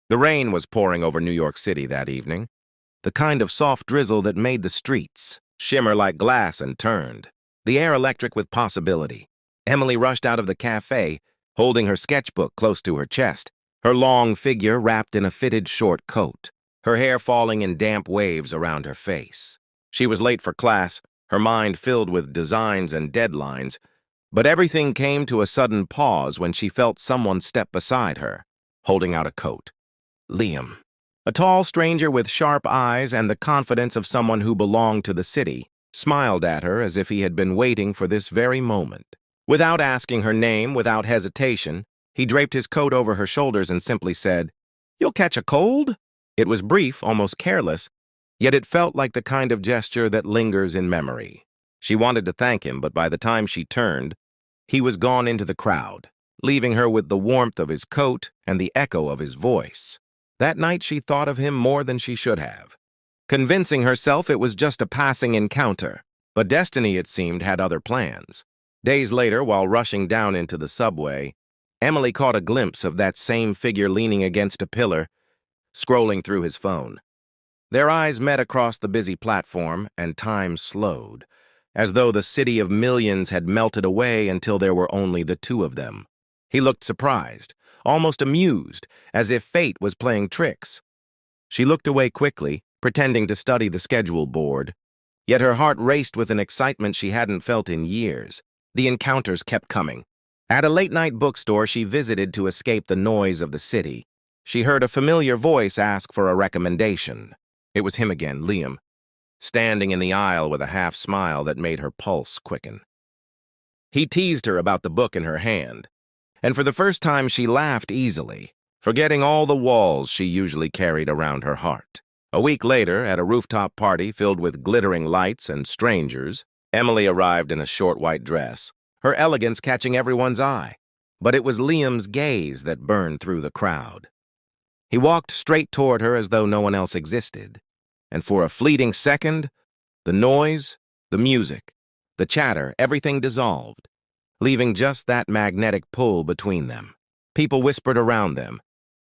The rain was pouring over New York City that evening, the kind of soft drizzle that made the streets shimmer like glass and turned, the air electric with possibility. Emily rushed out of the cafe, holding her sketchbook close to her chest, her long figure wrapped in a fitted short coat, her hair falling in damp waves around her face. She was late for class, her mind filled with designs and deadlines, but everything came to a sudden pause when she felt someone step beside her, holding out a coat. Liam. A tall stranger with sharp eyes and the confidence of someone who belonged to the city, smiled at her as if he had been waiting for this very moment. Without asking her name, without hesitation, he draped his coat over her shoulders and simply said, "You'll catch a cold?" It was brief, almost careless, yet it felt like the kind of gesture that lingers in memory. She wanted to thank him, but by the time she turned, he was gone into the crowd, leaving her with the warmth of his coat and the echo of his voice. That night she thought of him more than she should have, convincing herself it was just a passing encounter, but destiny, it seemed, had other plans. Days later, while rushing down into the subway, Emily caught a glimpse of that same figure leaning against a pillar, scrolling through his phone. Their eyes met across the busy platform, and time slowed, as though the city of millions had melted away until there were only the two of them. He looked surprised, almost amused, as if fate was playing tricks. She looked away quickly, pretending to study the schedule board, yet her heart raced with an excitement she hadn't felt in years. The encounters kept coming. At a late-night bookstore she visited to escape the noise of the city, she heard a familiar voice ask for a recommendation. It was him again, Liam, standing in the aisle with a half-smile that made her pulse quicken. He teased her about the book in her hand, and for the first time she laughed easily, forgetting all the walls she usually carried around her heart. A week later, at a rooftop party filled with glittering lights and strangers, Emily arrived in a short white dress, her elegance catching everyone's eye. But it was Liam's gaze that burned through the crowd. He walked straight toward her as though no one else existed, and for a fleeting second, the noise, the music, the chatter, everything dissolved, leaving just that magnetic pull between them. People whispered around them,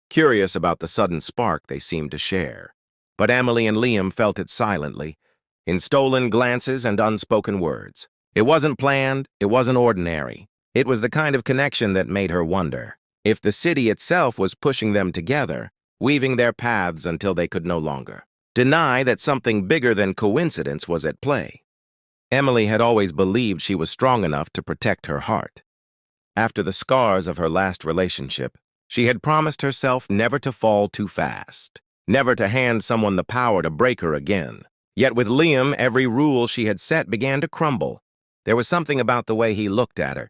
curious about the sudden spark they seemed to share. But Emily and Liam felt it silently, in stolen glances and unspoken words. It wasn't planned, it wasn't ordinary. It was the kind of connection that made her wonder if the city itself was pushing them together, weaving their paths until they could no longer deny that something bigger than coincidence was at play. Emily had always believed she was strong enough to protect her heart. After the scars of her last relationship, she had promised herself never to fall too fast, never to hand someone the power to break her again. Yet with Liam, every rule she had set began to crumble. There was something about the way he looked at her,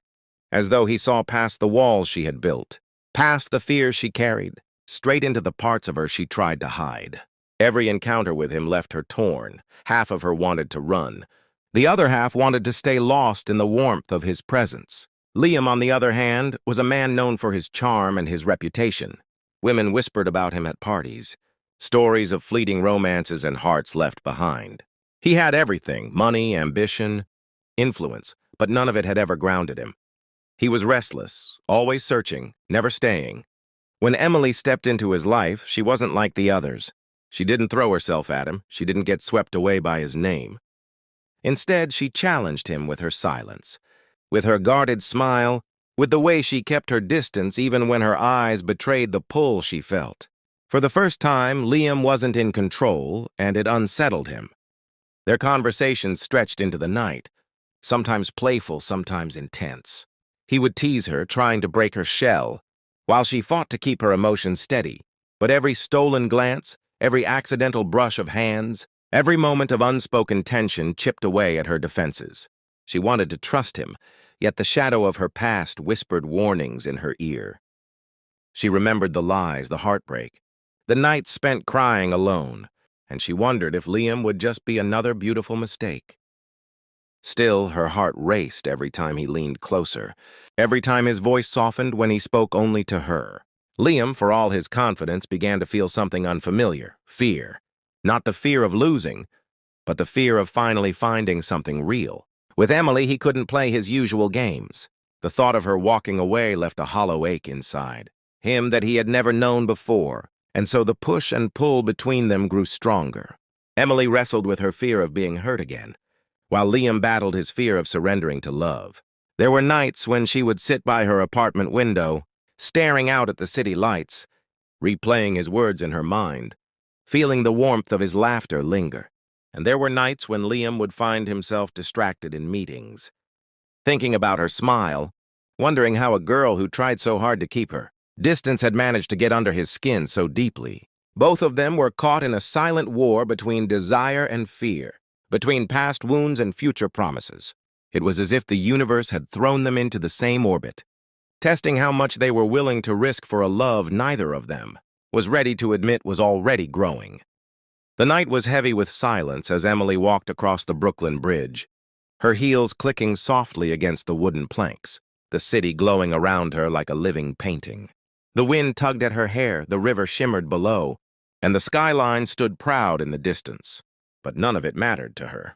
as though he saw past the walls she had built, past the fears she carried, straight into the parts of her she tried to hide. Every encounter with him left her torn. Half of her wanted to run. The other half wanted to stay lost in the warmth of his presence. Liam, on the other hand, was a man known for his charm and his reputation. Women whispered about him at parties, stories of fleeting romances and hearts left behind. He had everything, money, ambition, influence, but none of it had ever grounded him. He was restless, always searching, never staying. When Emily stepped into his life, she wasn't like the others. She didn't throw herself at him. She didn't get swept away by his name. Instead, she challenged him with her silence, with her guarded smile, with the way she kept her distance even when her eyes betrayed the pull she felt. For the first time, Liam wasn't in control, and it unsettled him. Their conversations stretched into the night, sometimes playful, sometimes intense. He would tease her, trying to break her shell, while she fought to keep her emotions steady. But every stolen glance, every accidental brush of hands, every moment of unspoken tension chipped away at her defenses. She wanted to trust him, yet the shadow of her past whispered warnings in her ear. She remembered the lies, the heartbreak, the nights spent crying alone, and she wondered if Liam would just be another beautiful mistake. Still, her heart raced every time he leaned closer, every time his voice softened when he spoke only to her. Liam, for all his confidence, began to feel something unfamiliar, fear. Not the fear of losing, but the fear of finally finding something real. With Emily, he couldn't play his usual games. The thought of her walking away left a hollow ache inside. Him that he had never known before, and so the push and pull between them grew stronger. Emily wrestled with her fear of being hurt again, while Liam battled his fear of surrendering to love. There were nights when she would sit by her apartment window, staring out at the city lights, replaying his words in her mind, feeling the warmth of his laughter linger. And there were nights when Liam would find himself distracted in meetings, thinking about her smile, wondering how a girl who tried so hard to keep her distance had managed to get under his skin so deeply. Both of them were caught in a silent war between desire and fear, between past wounds and future promises. It was as if the universe had thrown them into the same orbit, testing how much they were willing to risk for a love neither of them was ready to admit was already growing. The night was heavy with silence as Emily walked across the Brooklyn Bridge, her heels clicking softly against the wooden planks, the city glowing around her like a living painting. The wind tugged at her hair, the river shimmered below, and the skyline stood proud in the distance. But none of it mattered to her.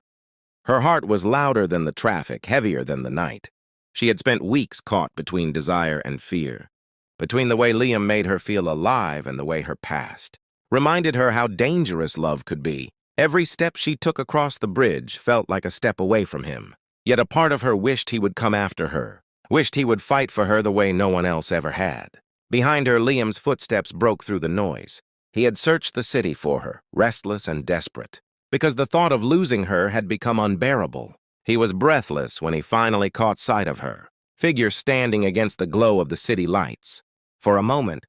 Her heart was louder than the traffic, heavier than the night. She had spent weeks caught between desire and fear, between the way Liam made her feel alive and the way her past reminded her how dangerous love could be. Every step she took across the bridge felt like a step away from him. Yet a part of her wished he would come after her, wished he would fight for her the way no one else ever had. Behind her, Liam's footsteps broke through the noise. He had searched the city for her, restless and desperate, because the thought of losing her had become unbearable. He was breathless when he finally caught sight of her, figure standing against the glow of the city lights. For a moment,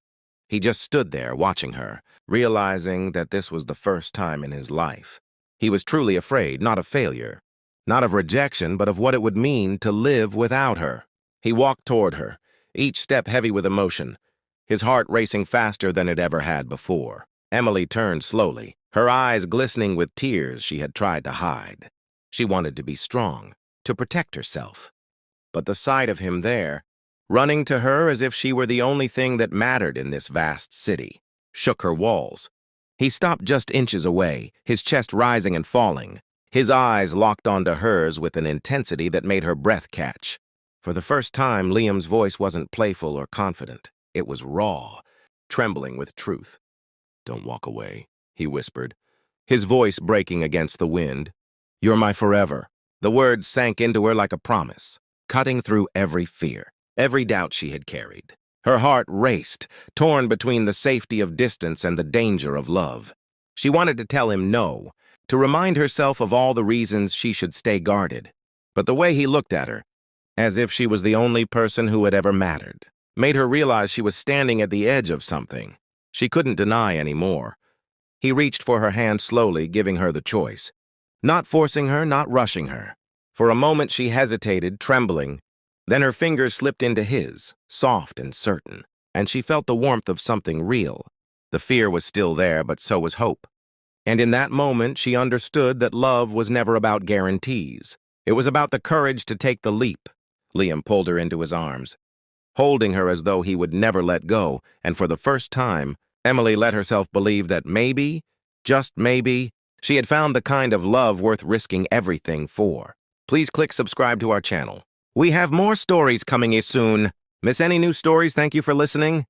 he just stood there watching her, realizing that this was the first time in his life. He was truly afraid, not of failure, not of rejection, but of what it would mean to live without her. He walked toward her, each step heavy with emotion, his heart racing faster than it ever had before. Emily turned slowly, her eyes glistening with tears she had tried to hide. She wanted to be strong, to protect herself. But the sight of him there, running to her as if she were the only thing that mattered in this vast city, shook her walls. He stopped just inches away, his chest rising and falling, his eyes locked onto hers with an intensity that made her breath catch. For the first time, Liam's voice wasn't playful or confident. It was raw, trembling with truth. "Don't walk away," he whispered, his voice breaking against the wind. "You're my forever." The words sank into her like a promise, cutting through every fear, every doubt she had carried. Her heart raced, torn between the safety of distance and the danger of love. She wanted to tell him no, to remind herself of all the reasons she should stay guarded. But the way he looked at her, as if she was the only person who had ever mattered, made her realize she was standing at the edge of something she couldn't deny anymore. He reached for her hand slowly, giving her the choice. Not forcing her, not rushing her. For a moment she hesitated, trembling. Then her fingers slipped into his, soft and certain, and she felt the warmth of something real. The fear was still there, but so was hope. And in that moment she understood that love was never about guarantees. It was about the courage to take the leap. Liam pulled her into his arms, holding her as though he would never let go, and for the first time, Emily let herself believe that maybe, just maybe, she had found the kind of love worth risking everything for. Please click subscribe to our channel. We have more stories coming soon. Miss any new stories? Thank you for listening.